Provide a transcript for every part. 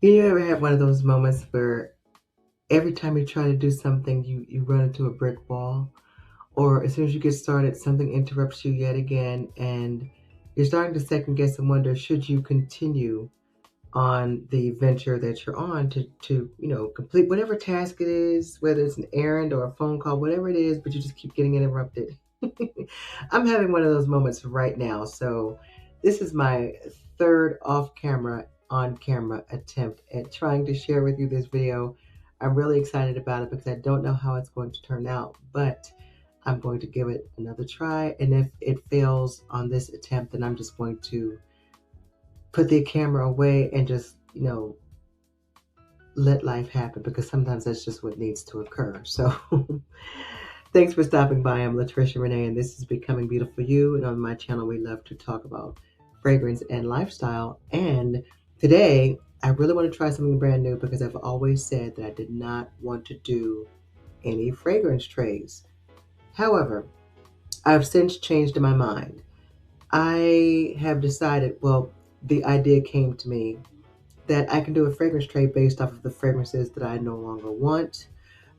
You ever have one of those moments where every time you try to do something, you run into a brick wall? Or as soon as you get started, something interrupts you yet again, and you're starting to second guess and wonder, should you continue on the venture that you're on to complete whatever task it is, whether it's an errand or a phone call, whatever it is, but you just keep getting interrupted. I'm having one of those moments right now. So this is my third off camera, on camera attempt at trying to share with you this video. I'm really excited about it because I don't know how it's going to turn out, but I'm going to give it another try. And if it fails on this attempt, then I'm just going to put the camera away and just, let life happen, because sometimes that's just what needs to occur. So thanks for stopping by. I'm LaTricia Renee, and this is Becoming Beautiful You. And on my channel, we love to talk about fragrance and lifestyle. And today, I really want to try something brand new because I've always said that I did not want to do any fragrance trays. However, I've since changed my mind. I have decided, well, the idea came to me that I can do a fragrance tray based off of the fragrances that I no longer want,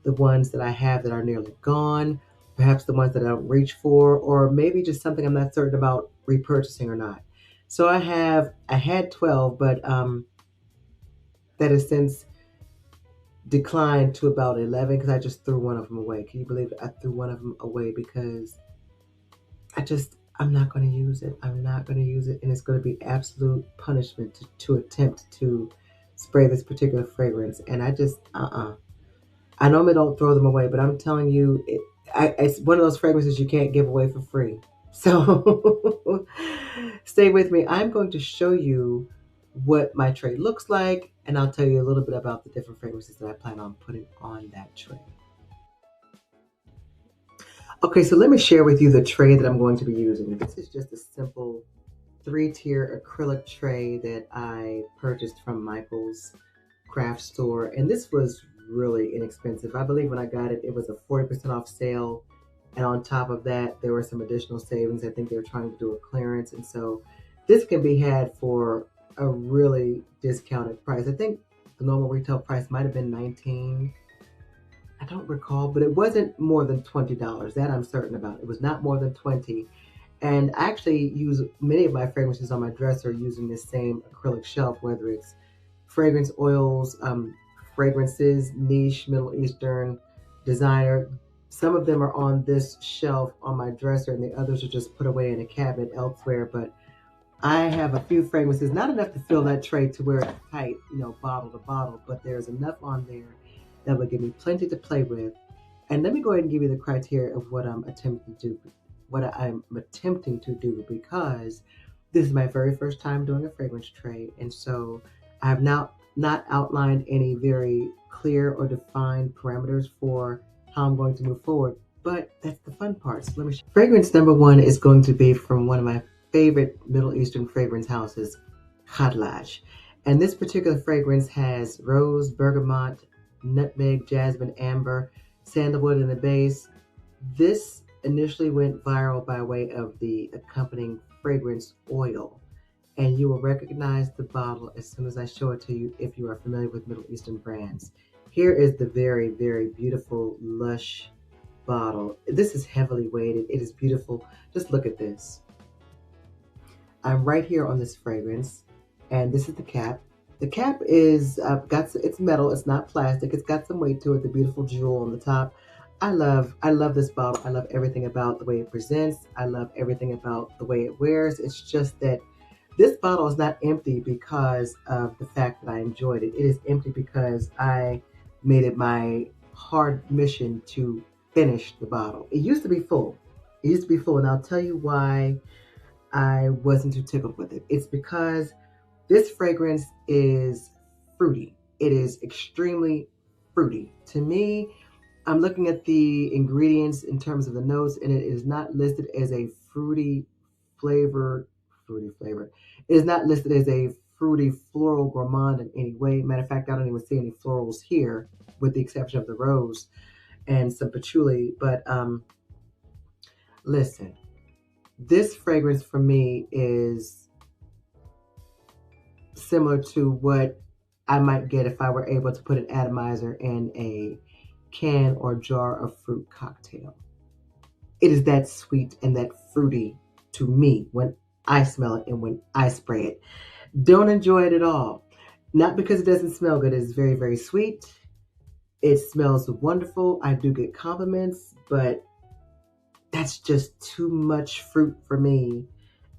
the ones that I have that are nearly gone, perhaps the ones that I don't reach for, or maybe just something I'm not certain about repurchasing or not. So I had 12, but that has since declined to about 11 because I just threw one of them away. Can you believe it? I threw one of them away because I'm not going to use it. I'm not going to use it. And it's going to be absolute punishment to attempt to spray this particular fragrance. And I just, I normally don't throw them away, but I'm telling you, it's one of those fragrances you can't give away for free. So stay with me. I'm going to show you what my tray looks like, and I'll tell you a little bit about the different fragrances that I plan on putting on that tray. Okay, so let me share with you the tray that I'm going to be using. This is just a simple three-tier acrylic tray that I purchased from Michael's craft store. And this was really inexpensive. I believe when I got it, it was a 40% off sale. And on top of that, there were some additional savings. I think they were trying to do a clearance. And so this can be had for a really discounted price. I think the normal retail price might have been 19. I don't recall, but it wasn't more than $20. That I'm certain about. It was not more than 20. And I actually use many of my fragrances on my dresser using this same acrylic shelf, whether it's fragrance oils, fragrances, niche, Middle Eastern, designer. Some of them are on this shelf on my dresser, and the others are just put away in a cabinet elsewhere. But I have a few fragrances, not enough to fill that tray to where it's tight, bottle to bottle, but there's enough on there that will give me plenty to play with. And let me go ahead and give you the criteria of what I'm attempting to do because this is my very first time doing a fragrance tray. And so I have now not outlined any very clear or defined parameters for how I'm going to move forward, but that's the fun part. So let me Fragrance number one is going to be from one of my favorite Middle Eastern fragrance houses, Khadlaj. And this particular fragrance has rose, bergamot, nutmeg, jasmine, amber, sandalwood in the base. This initially went viral by way of the accompanying fragrance oil. And you will recognize the bottle as soon as I show it to you if you are familiar with Middle Eastern brands. Here is the very, very beautiful, lush bottle. This is heavily weighted. It is beautiful. Just look at this. I'm right here on this fragrance, and this is the cap. The cap is it's metal. It's not plastic. It's got some weight to it. The beautiful jewel on the top. I love this bottle. I love everything about the way it presents. I love everything about the way it wears. It's just that this bottle is not empty because of the fact that I enjoyed it. It is empty because I made it my hard mission to finish the bottle. It used to be full. It used to be full, and I'll tell you why I wasn't too tickled with it. It's because this fragrance is fruity. It is extremely fruity. To me, I'm looking at the ingredients in terms of the notes, and it is not listed as a fruity flavor. It is not listed as a fruity floral gourmand in any way. Matter of fact, I don't even see any florals here, with the exception of the rose and some patchouli. But listen, this fragrance for me is similar to what I might get if I were able to put an atomizer in a can or jar of fruit cocktail. It is that sweet and that fruity to me when I smell it and when I spray it. Don't enjoy it at all. Not because it doesn't smell good. It's very, very sweet. It smells wonderful. I do get compliments, but that's just too much fruit for me.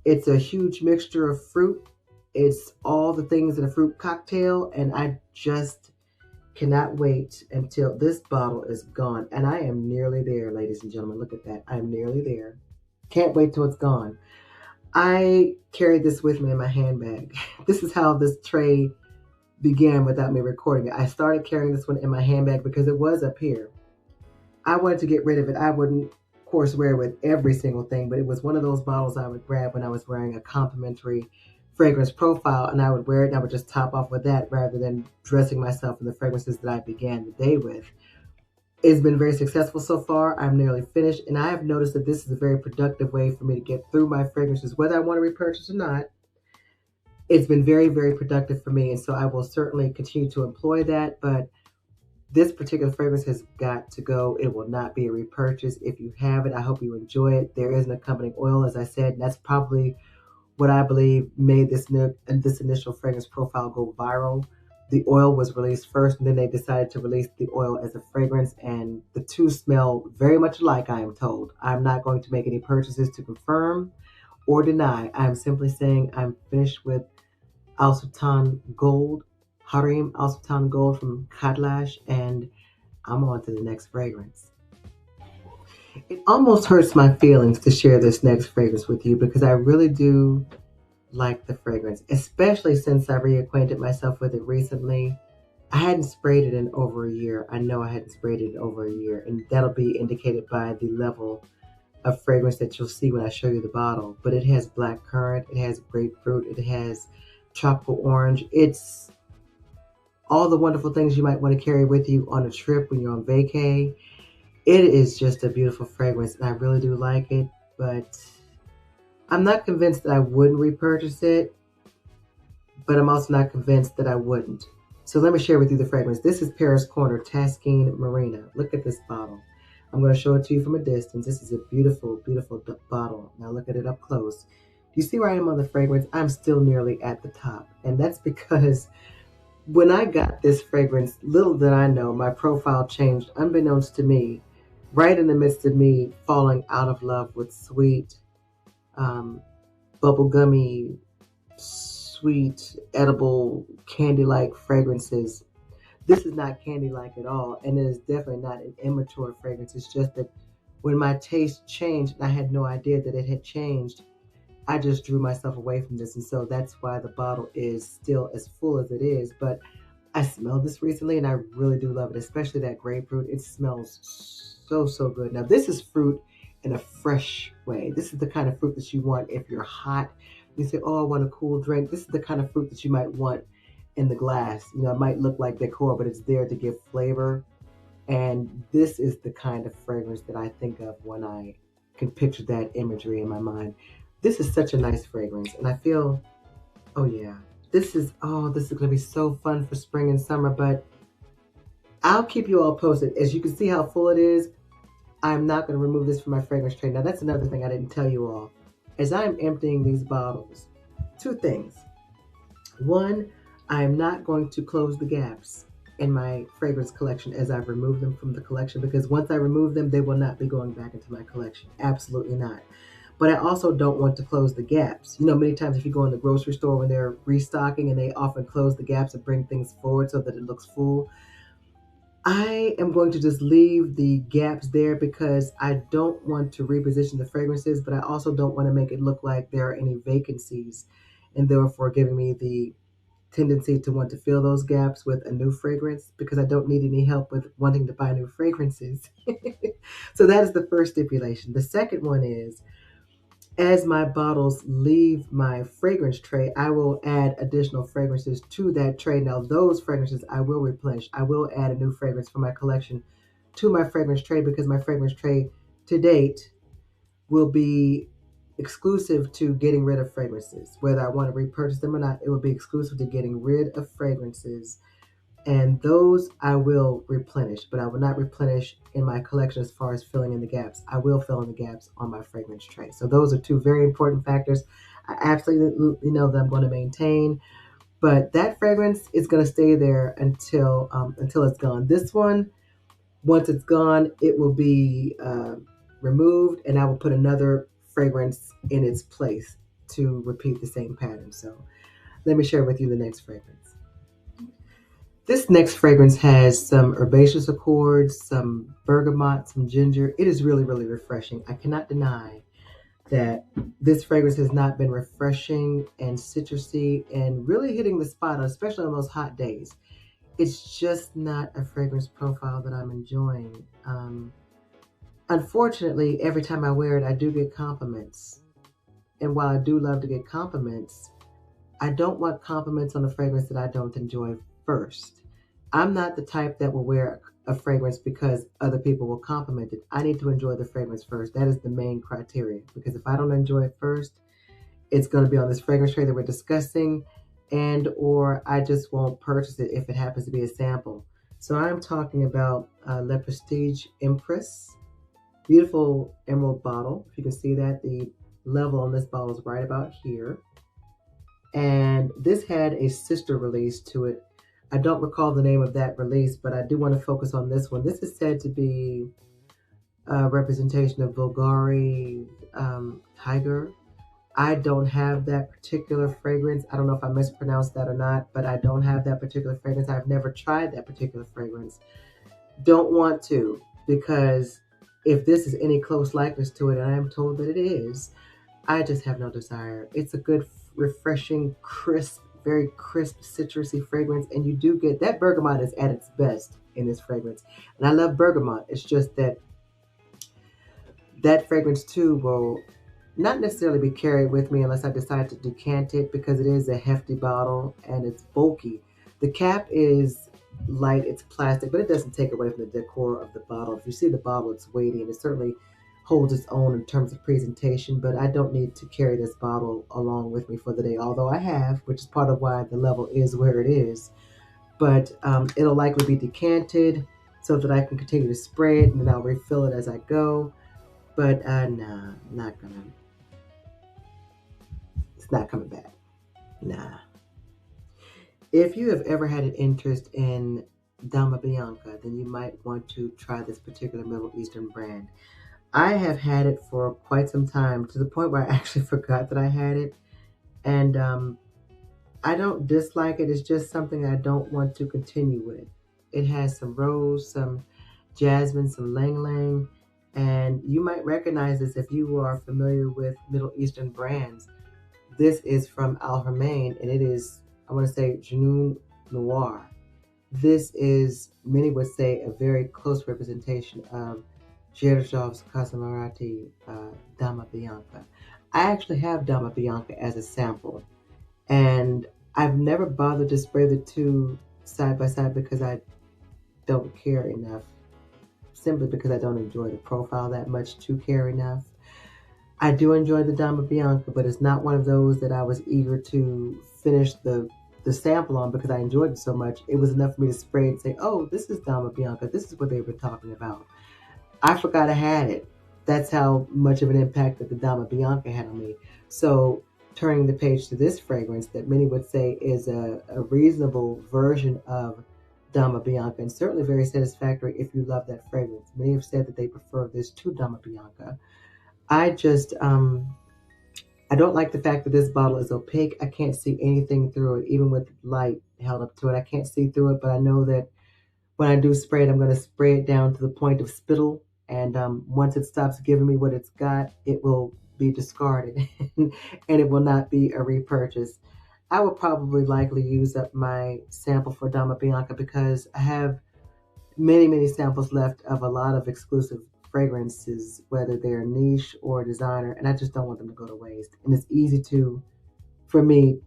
It's a huge mixture of fruit. It's all the things in a fruit cocktail, and I just cannot wait until this bottle is gone. And I am nearly there, ladies and gentlemen. Look at that. I'm nearly there. Can't wait till it's gone. I carried this with me in my handbag. This is how this tray began without me recording it. I started carrying this one in my handbag because it was up here. I wanted to get rid of it. I wouldn't, of course, wear it with every single thing, but it was one of those bottles I would grab when I was wearing a complimentary fragrance profile, and I would wear it and I would just top off with that rather than dressing myself in the fragrances that I began the day with. It's been very successful so far. I'm nearly finished, and I have noticed that this is a very productive way for me to get through my fragrances, whether I want to repurchase or not. It's been very, very productive for me, and so I will certainly continue to employ that, but this particular fragrance has got to go. It will not be a repurchase. If you have it, I hope you enjoy it. There is an accompanying oil, as I said, and that's probably what I believe made this initial fragrance profile go viral. The oil was released first, and then they decided to release the oil as a fragrance, and the two smell very much alike, I am told. I'm not going to make any purchases to confirm or deny. I'm simply saying I'm finished with Al Sultan Gold, Harim Al Sultan Gold from Kadlash, and I'm on to the next fragrance. It almost hurts my feelings to share this next fragrance with you because I really do like the fragrance, especially since I reacquainted myself with it recently. I hadn't sprayed it in over a year. I know I hadn't sprayed it in over a year, and that'll be indicated by the level of fragrance that you'll see when I show you the bottle. But it has black currant, it has grapefruit, it has tropical orange. It's all the wonderful things you might want to carry with you on a trip when you're on vacay. It is just a beautiful fragrance, and I really do like it, but I'm not convinced that I wouldn't repurchase it, but I'm also not convinced that I wouldn't. So let me share with you the fragrance. This is Paris Corner Taskine Marina. Look at this bottle. I'm going to show it to you from a distance. This is a beautiful, beautiful bottle. Now look at it up close. Do you see where I am on the fragrance? I'm still nearly at the top, and that's because when I got this fragrance, little did I know, my profile changed unbeknownst to me, right in the midst of me falling out of love with sweet, bubblegummy, sweet, edible, candy-like fragrances. This is not candy-like at all, and it is definitely not an immature fragrance. It's just that when my taste changed, and I had no idea that it had changed, I just drew myself away from this, and so that's why the bottle is still as full as it is. But I smelled this recently, and I really do love it, especially that grapefruit. It smells so, so good. Now, this is fruit in a fresh way. This is the kind of fruit that you want if you're hot. You say, oh, I want a cool drink. This is the kind of fruit that you might want in the glass. You know, it might look like decor, but it's there to give flavor. And this is the kind of fragrance that I think of when I can picture that imagery in my mind. This is such a nice fragrance, and I feel, oh yeah, this is going to be so fun for spring and summer, but I'll keep you all posted. As you can see how full it is, I'm not going to remove this from my fragrance tray. Now, that's another thing I didn't tell you all. As I'm emptying these bottles, two things. One, I'm not going to close the gaps in my fragrance collection as I've removed them from the collection, because once I remove them, they will not be going back into my collection. Absolutely not. But I also don't want to close the gaps. You know, many times if you go in the grocery store when they're restocking and they often close the gaps and bring things forward so that it looks full, I am going to just leave the gaps there because I don't want to reposition the fragrances, but I also don't want to make it look like there are any vacancies, and therefore giving me the tendency to want to fill those gaps with a new fragrance, because I don't need any help with wanting to buy new fragrances. So that is the first stipulation. The second one is, as my bottles leave my fragrance tray, I will add additional fragrances to that tray. Now, those fragrances I will replenish. I will add a new fragrance for my collection to my fragrance tray, because my fragrance tray to date will be exclusive to getting rid of fragrances. Whether I want to repurchase them or not, it will be exclusive to getting rid of fragrances. And those I will replenish, but I will not replenish in my collection as far as filling in the gaps. I will fill in the gaps on my fragrance tray. So those are two very important factors. I absolutely know that I'm going to maintain, but that fragrance is going to stay there until it's gone. This one, once it's gone, it will be removed, and I will put another fragrance in its place to repeat the same pattern. So let me share with you the next fragrance. This next fragrance has some herbaceous accords, some bergamot, some ginger. It is really, really refreshing. I cannot deny that this fragrance has not been refreshing and citrusy and really hitting the spot, especially on those hot days. It's just not a fragrance profile that I'm enjoying. Unfortunately, every time I wear it, I do get compliments. And while I do love to get compliments, I don't want compliments on a fragrance that I don't enjoy first. I'm not the type that will wear a fragrance because other people will compliment it. I need to enjoy the fragrance first. That is the main criteria. Because if I don't enjoy it first, it's going to be on this fragrance tray that we're discussing, and or I just won't purchase it if it happens to be a sample. So I'm talking about Le Prestige Empress. Beautiful emerald bottle. If you can see that, the level on this bottle is right about here. And this had a sister release to it. I don't recall the name of that release, but I do want to focus on this one. This is said to be a representation of Bulgari Tiger. I don't have that particular fragrance. I don't know if I mispronounced that or not, but I don't have that particular fragrance. I've never tried that particular fragrance. Don't want to, because if this is any close likeness to it, and I am told that it is, I just have no desire. It's a good, refreshing, crisp, very crisp, citrusy fragrance, and you do get that bergamot is at its best in this fragrance. And I love bergamot. It's just that that fragrance too will not necessarily be carried with me unless I decide to decant it, because it is a hefty bottle and it's bulky. The cap is light, it's plastic, but it doesn't take away from the decor of the bottle. If you see the bottle, it's weighty and it certainly holds its own in terms of presentation, but I don't need to carry this bottle along with me for the day, although I have, which is part of why the level is where it is. But it'll likely be decanted so that I can continue to spray it, and then I'll refill it as I go. But nah, not gonna. It's not coming back. Nah. If you have ever had an interest in Dama Bianca, then you might want to try this particular Middle Eastern brand. I have had it for quite some time, to the point where I actually forgot that I had it. And I don't dislike it. It's just something I don't want to continue with. It has some rose, some jasmine, some lang lang. And you might recognize this if you are familiar with Middle Eastern brands. This is from Al Haramain, and it is, I want to say, Janoon Noir. This is, many would say, a very close representation of Gerdjov's Casamarati Dama Bianca. I actually have Dama Bianca as a sample, and I've never bothered to spray the two side by side because I don't care enough, simply because I don't enjoy the profile that much to care enough. I do enjoy the Dama Bianca, but it's not one of those that I was eager to finish the sample on because I enjoyed it so much. It was enough for me to spray it and say, oh, this is Dama Bianca. This is what they were talking about. I forgot I had it. That's how much of an impact that the Dama Bianca had on me. So turning the page to this fragrance that many would say is a reasonable version of Dama Bianca, and certainly very satisfactory if you love that fragrance. Many have said that they prefer this to Dama Bianca. I just, I don't like the fact that this bottle is opaque. I can't see anything through it, even with light held up to it. I can't see through it, but I know that when I do spray it, I'm going to spray it down to the point of spittle. And once it stops giving me what it's got, it will be discarded and it will not be a repurchase. I will probably likely use up my sample for Dama Bianca because I have many, many samples left of a lot of exclusive fragrances, whether they're niche or designer, and I just don't want them to go to waste. And it's easy to, for me,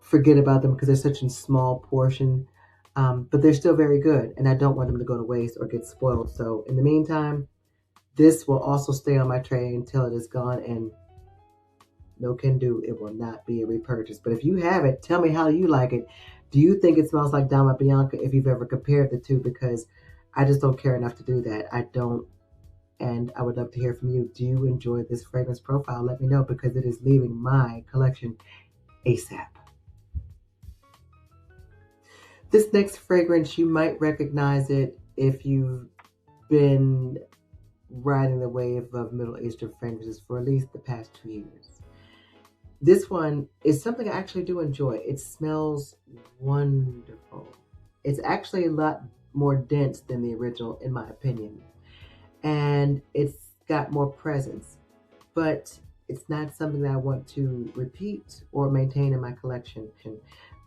forget about them because they're such a small portion, but they're still very good, and I don't want them to go to waste or get spoiled. So in the meantime, this will also stay on my tray until it is gone, and no can do. It will not be a repurchase. But if you have it, tell me how you like it. Do you think it smells like Dama Bianca if you've ever compared the two? Because I just don't care enough to do that. I don't. And I would love to hear from you. Do you enjoy this fragrance profile? Let me know because it is leaving my collection ASAP. This next fragrance, you might recognize it if you've been riding the wave of Middle Eastern fragrances for at least the past 2 years. This one is something I actually do enjoy. It smells wonderful. It's actually a lot more dense than the original, in my opinion. And it's got more presence, but it's not something that I want to repeat or maintain in my collection.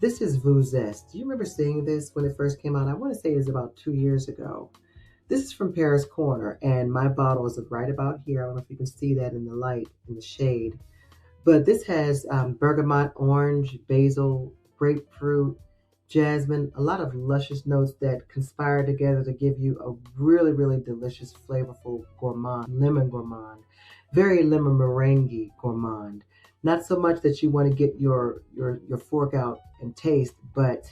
This is Vous Zest. Do you remember seeing this when it first came out? I want to say it was about 2 years ago. This is from Paris Corner, and my bottle is right about here. I don't know if you can see that in the light, in the shade. But this has bergamot, orange, basil, grapefruit, jasmine, a lot of luscious notes that conspire together to give you a really, really delicious, flavorful gourmand, lemon gourmand, very lemon meringue gourmand. Not so much that you want to get your fork out and taste, but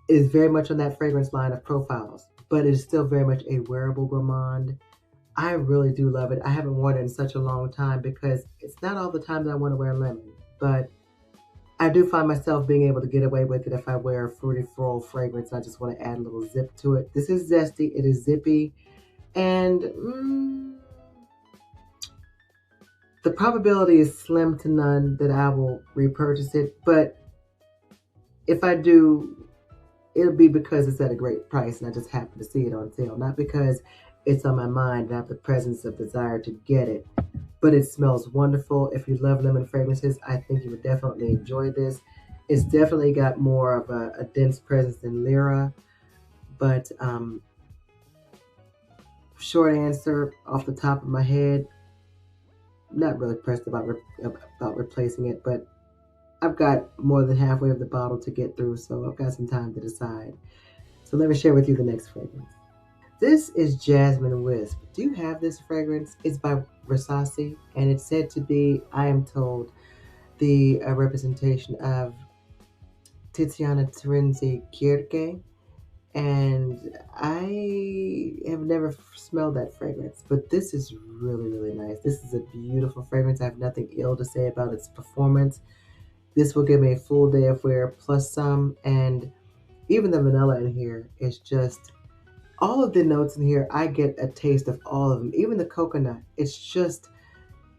it is very much on that fragrance line of profiles. But it is still very much a wearable gourmand. I really do love it. I haven't worn it in such a long time because it's not all the time that I want to wear lemon, but I do find myself being able to get away with it if I wear a fruity floral fragrance. I just want to add a little zip to it. This is zesty. It is zippy. And the probability is slim to none that I will repurchase it. But if I do, it'll be because it's at a great price and I just happen to see it on sale. Not because it's on my mind and I have the presence of desire to get it. But it smells wonderful. If you love lemon fragrances, I think you would definitely enjoy this. It's definitely got more of a dense presence than Lyra. But short answer off the top of my head, not really pressed about replacing it, but I've got more than halfway of the bottle to get through, so I've got some time to decide. So let me share with you the next fragrance. This is Jasmine Wisp. Do you have this fragrance? It's by Versace, and it's said to be, I am told, the representation of Tiziana Terenzi Kirke. And I have never smelled that fragrance, but this is really, really nice. This is a beautiful fragrance. I have nothing ill to say about its performance. This will give me a full day of wear plus some, and even the vanilla in here is just, all of the notes in here, I get a taste of all of them. Even the coconut, it's just,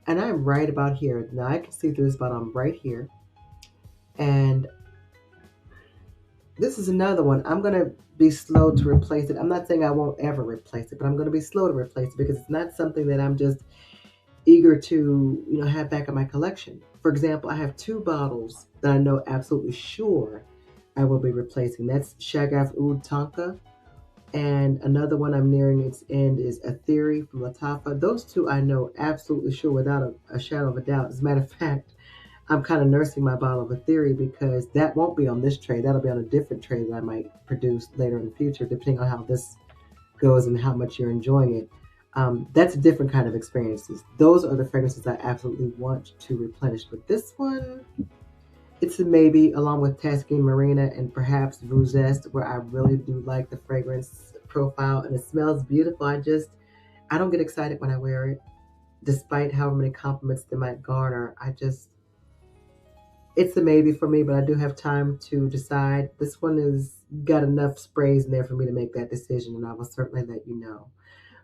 and I'm right about here. Now I can see through this, but I'm right here. And this is another one. I'm going to be slow to replace it. I'm not saying I won't ever replace it, but I'm going to be slow to replace it because it's not something that I'm just eager to, have back in my collection. For example, I have 2 bottles that I know absolutely sure I will be replacing. That's Shagaf Oud Tonka. And another one I'm nearing its end is A Theory from Lattafa. Those 2 I know absolutely sure without a shadow of a doubt. As a matter of fact, I'm kind of nursing my bottle of A Theory because that won't be on this tray. That'll be on a different tray that I might produce later in the future, depending on how this goes and how much you're enjoying it. That's a different kind of experiences. Those are the fragrances I absolutely want to replenish. But this one, it's a maybe, along with Tasking Marina and perhaps Vous Zest, where I really do like the fragrance profile and it smells beautiful. I don't get excited when I wear it, despite how many compliments they might garner. It's a maybe for me, but I do have time to decide. This one has got enough sprays in there for me to make that decision, and I will certainly let you know.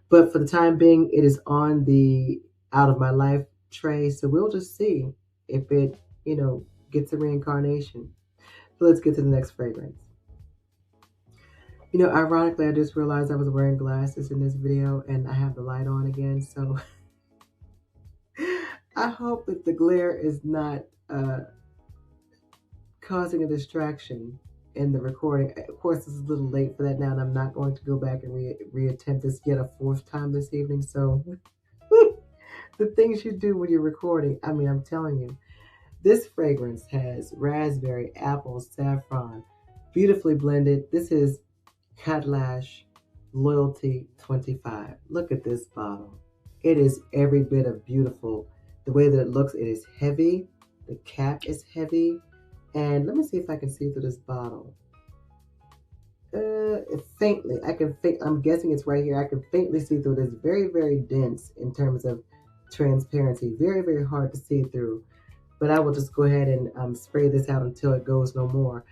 But for the time being, it is on the out of my life tray, so we'll just see if it, gets a reincarnation. So let's get to the next fragrance. Ironically, I just realized I was wearing glasses in this video, and I have the light on again, so I hope that the glare is not causing a distraction in the recording. Of course, it's a little late for that now, and I'm not going to go back and reattempt this yet a 4th time this evening. So the things you do when you're recording, I'm telling you. This fragrance has raspberry, apple, saffron, beautifully blended. This is Katlash Loyalty 25. Look at this bottle. It is every bit of beautiful. The way that it looks, it is heavy. The cap is heavy. And let me see if I can see through this bottle. Faintly, I'm guessing it's right here. I can faintly see through. It's very, very dense in terms of transparency. Very, very hard to see through. But I will just go ahead and spray this out until it goes no more.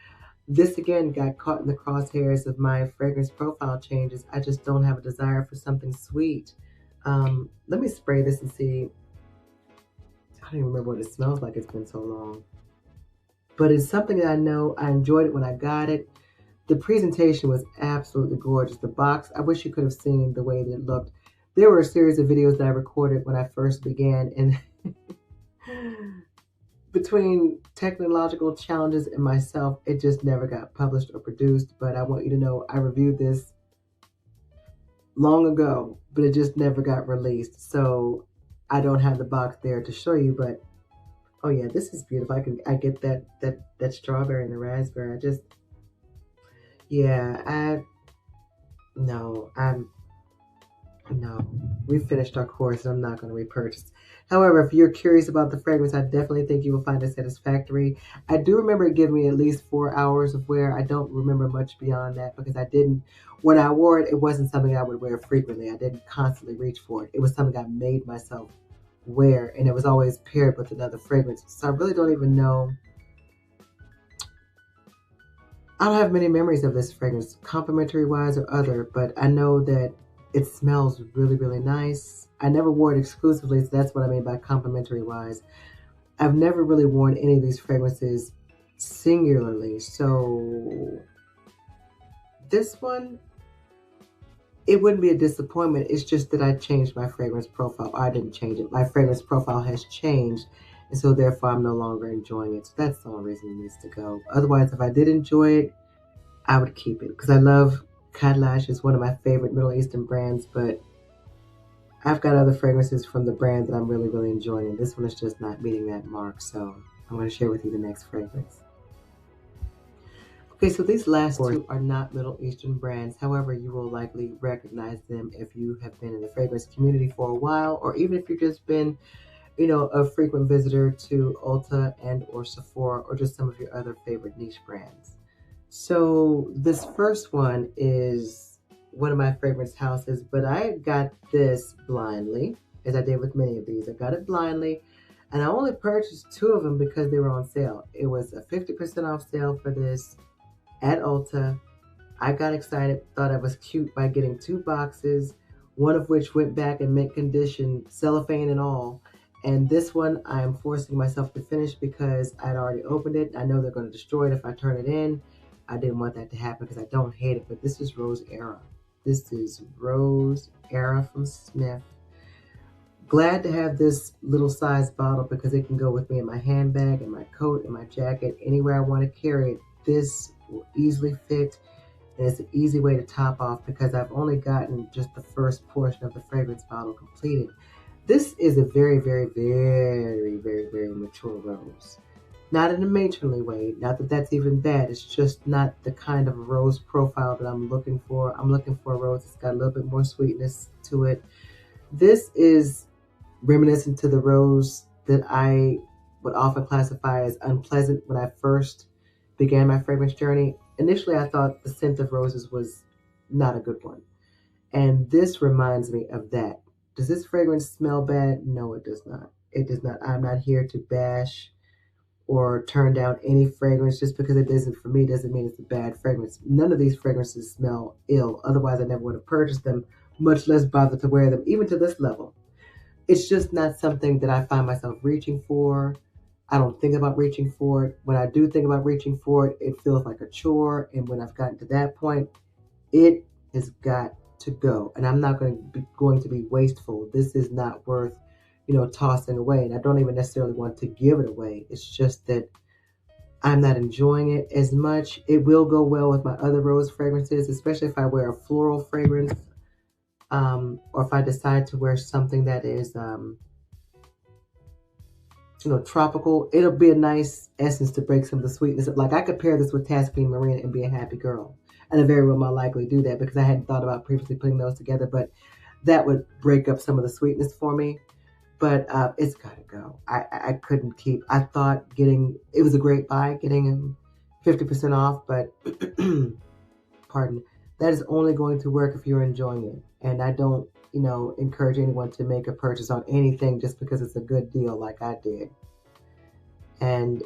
This again got caught in the crosshairs of my fragrance profile changes. I just don't have a desire for something sweet. Let me spray this and see. I don't even remember what it smells like. It's been so long. But it's something that I know I enjoyed it when I got it. The presentation was absolutely gorgeous. The box, I wish you could have seen the way that it looked. There were a series of videos that I recorded when I first began, and between technological challenges and myself, it just never got published or produced. But I want you to know I reviewed this long ago, but it just never got released. So I don't have the box there to show you, but oh yeah, this is beautiful. I get that strawberry and the raspberry. No, we finished our course and I'm not going to repurchase. However, if you're curious about the fragrance, I definitely think you will find it satisfactory. I do remember it giving me at least 4 hours of wear. I don't remember much beyond that because when I wore it, it wasn't something I would wear frequently. I didn't constantly reach for it. It was something I made myself wear, and it was always paired with another fragrance. So I really don't even know. I don't have many memories of this fragrance, complimentary wise or other, but I know that it smells really, really nice. I never wore it exclusively, so that's what I mean by complimentary wise. I've never really worn any of these fragrances singularly. So this one, it wouldn't be a disappointment. It's just that I changed my fragrance profile. I didn't change it. My fragrance profile has changed, and so therefore I'm no longer enjoying it. So that's the only reason it needs to go. Otherwise, if I did enjoy it, I would keep it because I love Kailash. It's one of my favorite Middle Eastern brands, but I've got other fragrances from the brand that I'm really, really enjoying, and this one is just not meeting that mark. So I'm going to share with you the next fragrance. Okay, so these last two are not Middle Eastern brands. However, you will likely recognize them if you have been in the fragrance community for a while, or even if you've just been, a frequent visitor to Ulta and or Sephora, or just some of your other favorite niche brands. So this first one is one of my fragrance houses, but I got this blindly, as I did with many of these. I got it blindly, and I only purchased 2 of them because they were on sale. It was a 50% off sale for this at Ulta. I got excited, thought I was cute by getting 2 boxes, one of which went back in mint condition, cellophane and all. And this one I am forcing myself to finish because I'd already opened it. I know they're going to destroy it if I turn it in. I didn't want that to happen because I don't hate it, but this is Rose Era. This is Rose Era from Smith. Glad to have this little size bottle because it can go with me in my handbag, in my coat, in my jacket, anywhere I want to carry it. This will easily fit, and it's an easy way to top off because I've only gotten just the first portion of the fragrance bottle completed. This is a very, very, very, very, very mature rose. Not in a matronly way, not that that's even bad. It's just not the kind of rose profile that I'm looking for. I'm looking for a rose that's got a little bit more sweetness to it. This is reminiscent to the rose that I would often classify as unpleasant when I first began my fragrance journey. Initially, I thought the scent of roses was not a good one. And this reminds me of that. Does this fragrance smell bad? No, it does not. It does not. I'm not here to bash or turn down any fragrance. Just because it isn't for me doesn't mean it's a bad fragrance. None of these fragrances smell ill. Otherwise, I never would have purchased them, much less bother to wear them, even to this level. It's just not something that I find myself reaching for. I don't think about reaching for it. When I do think about reaching for it, it feels like a chore. And when I've gotten to that point, it has got to go. And I'm not going to be wasteful. This is not worth tossing away. And I don't even necessarily want to give it away. It's just that I'm not enjoying it as much. It will go well with my other rose fragrances, especially if I wear a floral fragrance, or if I decide to wear something that is, tropical. It'll be a nice essence to break some of the sweetness. Like I could pair this with Tascadine Marina and be a happy girl. And I very well might likely do that because I hadn't thought about previously putting those together, but that would break up some of the sweetness for me. but it's gotta go. I couldn't keep. I thought getting it was a great buy, getting him 50% off, but pardon, that is only going to work if you're enjoying it. And I don't, encourage anyone to make a purchase on anything just because it's a good deal like I did. And,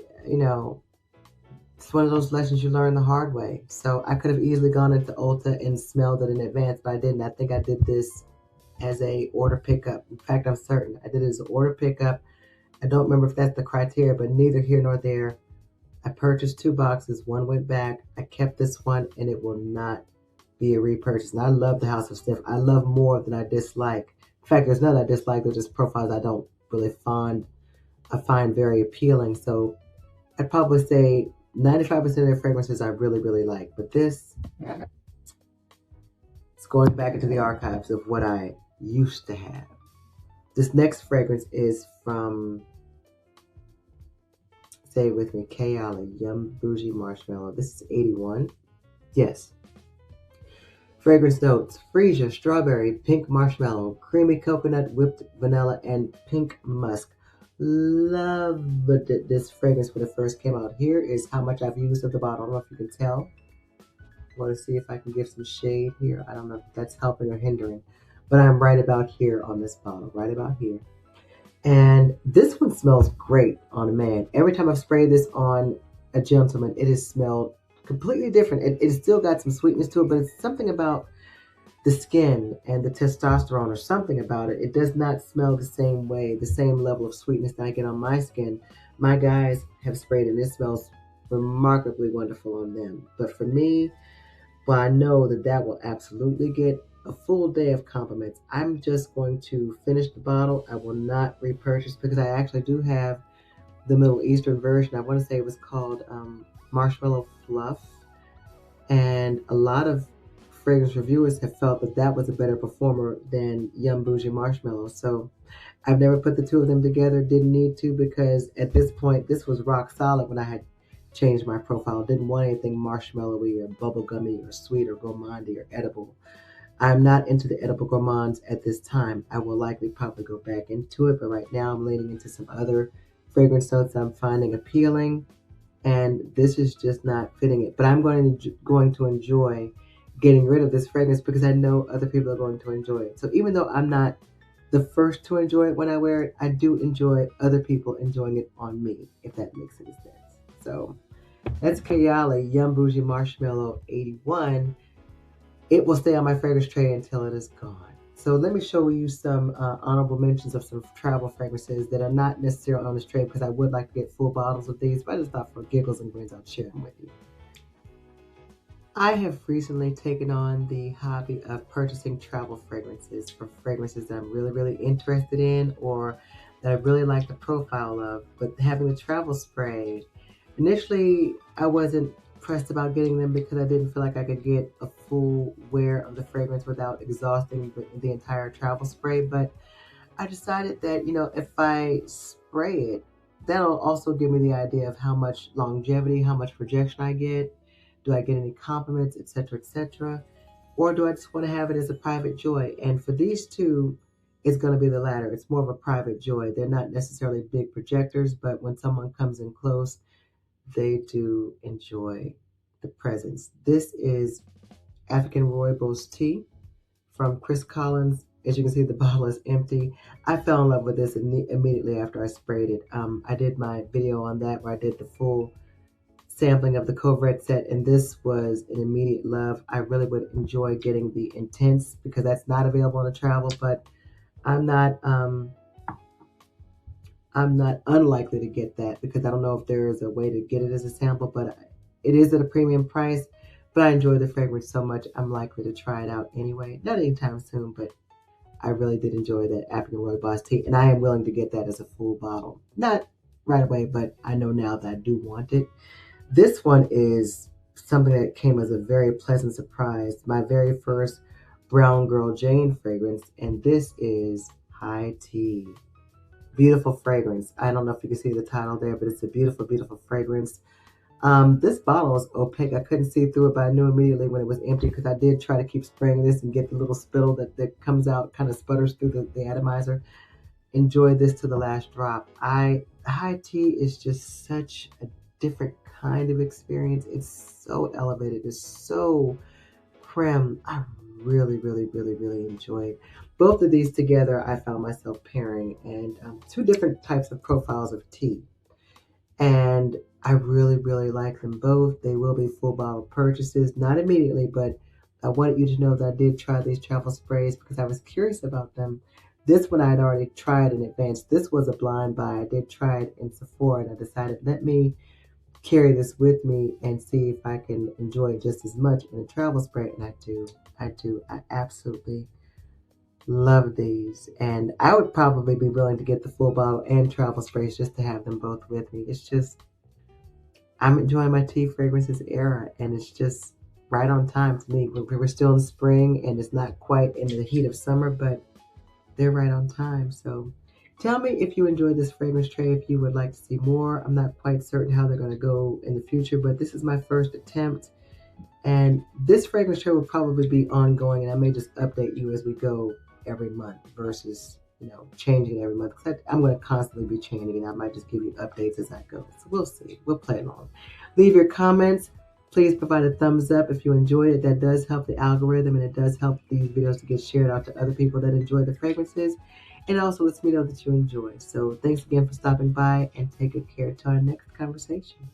it's one of those lessons you learn the hard way. So I could have easily gone into Ulta and smelled it in advance, but I didn't. I think I did this as a order pickup. In fact, I'm certain I did it as an order pickup. I don't remember if that's the criteria, but neither here nor there. I purchased 2 boxes. One went back. I kept this one, and it will not be a repurchase. And I love the House of Sniff. I love more than I dislike. In fact, there's none I dislike. They're just profiles I don't really I find very appealing. So I'd probably say 95% of their fragrances I really, really like. But this, it's going back into the archives of what I used to have. This next fragrance is from, say it with me, Kayala Yum Bougie Marshmallow. This is 81. Yes. Fragrance notes: freesia, strawberry, pink marshmallow, creamy coconut, whipped vanilla, and pink musk. Loved this fragrance when it first came out. Here is how much I've used of the bottle. I don't know if you can tell. I want to see if I can give some shade here. I don't know if that's helping or hindering, but I'm right about here on this bottle, right about here. And this one smells great on a man. Every time I've sprayed this on a gentleman, it has smelled completely different. It still got some sweetness to it, but it's something about the skin and the testosterone or something about it. It does not smell the same way, the same level of sweetness that I get on my skin. My guys have sprayed and it smells remarkably wonderful on them. But for me, well, I know that will absolutely get a full day of compliments. I'm just going to finish the bottle. I will not repurchase because I actually do have the Middle Eastern version. I want to say it was called Marshmallow Fluff. And a lot of fragrance reviewers have felt that was a better performer than Yum Bougie Marshmallow. So I've never put the two of them together. Didn't need to because at this point, this was rock solid when I had changed my profile. Didn't want anything marshmallowy or bubblegummy or sweet or gourmandy or edible. I'm not into the edible gourmands at this time. I will likely probably go back into it, but right now I'm leaning into some other fragrance notes I'm finding appealing, and this is just not fitting it. But I'm going to enjoy getting rid of this fragrance because I know other people are going to enjoy it. So even though I'm not the first to enjoy it when I wear it, I do enjoy other people enjoying it on me, if that makes any sense. So that's Kayala Yum Bougie Marshmallow 81. It will stay on my fragrance tray until it is gone. So let me show you some honorable mentions of some travel fragrances that are not necessarily on this tray because I would like to get full bottles of these, but I just thought for giggles and grins I'll share them with you. I have recently taken on the hobby of purchasing travel fragrances for fragrances that I'm really, really interested in or that I really like the profile of. But having the travel spray, initially I wasn't pressed about getting them because I didn't feel like I could get a full wear of the fragrance without exhausting the entire travel spray. But I decided that, if I spray it, that'll also give me the idea of how much longevity, how much projection I get. Do I get any compliments, etc., etc.? Or do I just want to have it as a private joy? And for these two, it's going to be the latter. It's more of a private joy. They're not necessarily big projectors, but when someone comes in close, they do enjoy the presence. This is African Rooibos tea from Chris Collins. As you can see, the bottle is empty. I fell in love with this immediately after I sprayed it. I did my video on that where I did the full sampling of the Covret set, and this was an immediate love. I really would enjoy getting the Intense because that's not available on the travel, but I'm not unlikely to get that because I don't know if there is a way to get it as a sample, but it is at a premium price. But I enjoy the fragrance so much, I'm likely to try it out anyway. Not anytime soon, but I really did enjoy that African Rooibos tea, and I am willing to get that as a full bottle. Not right away, but I know now that I do want it. This one is something that came as a very pleasant surprise. My very first Brown Girl Jane fragrance, and this is High Tea. Beautiful fragrance. I don't know if you can see the title there, but it's a beautiful, beautiful fragrance. This bottle is opaque. I couldn't see through it, but I knew immediately when it was empty because I did try to keep spraying this and get the little spittle that comes out, kind of sputters through the atomizer. enjoy this to the last drop. High tea is just such a different kind of experience. It's so elevated. It's so prim. I really, really, really, really enjoy it. Both of these together, I found myself pairing, and two different types of profiles of tea. And I really, really like them both. They will be full bottle purchases, not immediately, but I wanted you to know that I did try these travel sprays because I was curious about them. This one I had already tried in advance. This was a blind buy. I did try it in Sephora, and I decided, let me carry this with me and see if I can enjoy it just as much in a travel spray. And I do. I do. I absolutely love these. And I would probably be willing to get the full bottle and travel sprays just to have them both with me. It's just, I'm enjoying my tea fragrances era, and it's just right on time to me. We're still in spring, and it's not quite in the heat of summer, but they're right on time. So tell me if you enjoyed this fragrance tray, if you would like to see more. I'm not quite certain how they're going to go in the future, but this is my first attempt. And this fragrance tray will probably be ongoing, and I may just update you as we go every month versus, changing every month. Because I'm going to constantly be changing, and I might just give you updates as I go. So we'll see. We'll play along. Leave your comments. Please provide a thumbs up if you enjoyed it. That does help the algorithm, and it does help these videos to get shared out to other people that enjoy the fragrances. And also lets me know that you enjoy. So thanks again for stopping by, and take good care till our next conversation.